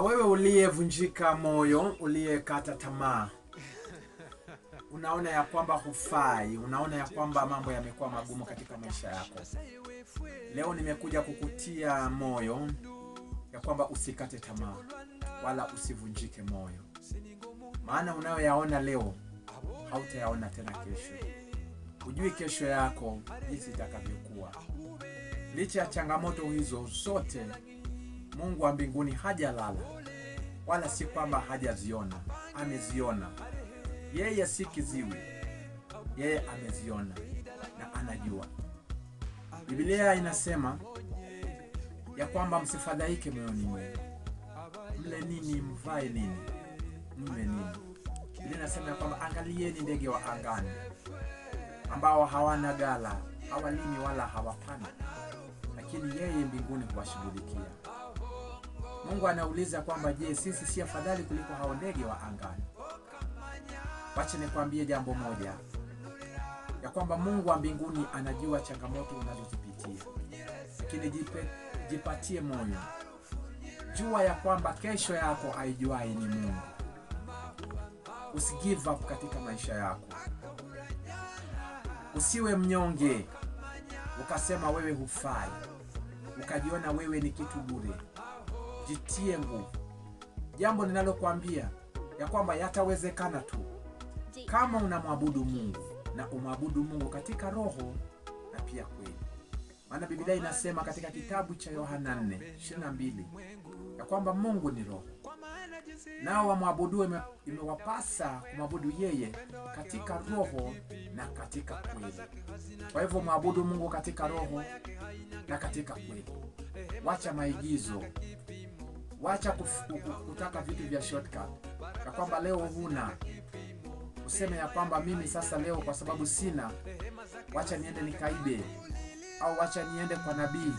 Wewe uliyevunjika moyo, uliyekata tamaa, unaona ya kwamba hufai, unaona ya kwamba mambo yamekuwa magumu katika maisha yako. Leo nimekuja kukutia moyo ya kwamba usikate tamaa wala usivunjike moyo. Maana unayoyaona leo hautayaona tena kesho. Hujui kesho yako jinsi itakavyokuwa. Licha ya changamoto hizo zote, Mungu wa mbinguni hajalala, wala si kwamba hajaziona, ameziona. Yeye si kiziwi, yeye ameziona na anajua. Biblia inasema ya kwamba msifadhaike moyoni mwenu. Mle nini, mvae nini, mle nini. Biblia inasema ya kwamba angalieni ndege wa angani, ambao hawana ghala, hawalimi wala hawapandi, lakini yeye mbinguni huwashughulikia. Mungu anauliza kwamba je, sisi si afadhali kuliko hao ndege wa angani? Wacha nikwambie jambo moja, ya kwamba Mungu wa mbinguni anajua changamoto unazozipitia. Lakini jipatie moyo. Jua ya kwamba kesho yako haijuai ni Mungu. Usigive up katika maisha yako. Usiwe mnyonge, ukasema wewe hufai, ukajiona wewe ni kitu bure. Jitie nguvu. Jambo ninalokuambia ya kwamba yatawezekana tu kama unamwabudu Mungu, na umwabudu Mungu katika roho na pia kweli. Maana Biblia inasema katika kitabu cha Yohana 4:22 ya kwamba Mungu ni roho, nao wamwabudu imewapasa kumwabudu yeye katika roho na katika kweli. Kwa hivyo mwabudu Mungu katika roho na katika kweli. Wacha maigizo. Wacha kutaka vitu vya shortcut. Ya kwamba leo huna, useme ya kwamba mimi sasa leo kwa sababu sina, wacha niende nikaibe, au wacha niende kwa nabii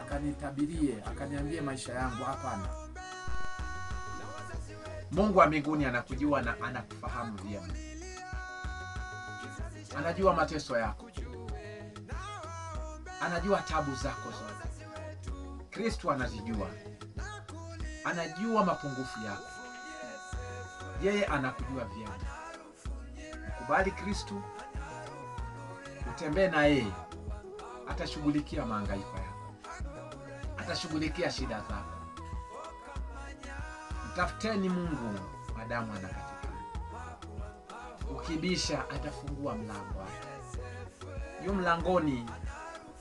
akanitabirie, akaniambie maisha yangu. Hapana. Mungu wa mbinguni anakujua na anakufahamu vyema. Anajua mateso yako, anajua tabu zako zote. Kristo anazijua, anajua mapungufu yako. Yeye anakujua vyema. Kubali Kristo, utembee na yeye, atashughulikia mahangaiko yako, atashughulikia shida zako. Mtafuteni Mungu madamu anapatikana. Ukibisha atafungua mlango wake. Yu mlangoni,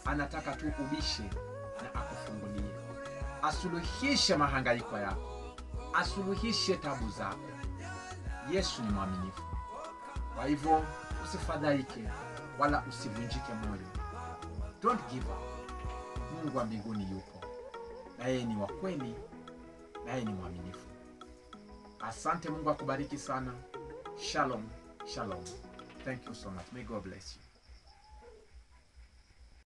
anataka tu ubishe na akufungulie. Asuluhishe mahangaiko yako, asuluhishe tabu zako. Yesu ni mwaminifu. Kwa hivyo usifadhaike wala usivunjike moyo. Don't give up. Mungu wa mbinguni yupo, na yeye ni wa kweli, na yeye ni mwaminifu. Asante. Mungu akubariki sana. Shalom. Shalom. Thank you so much. May God bless you.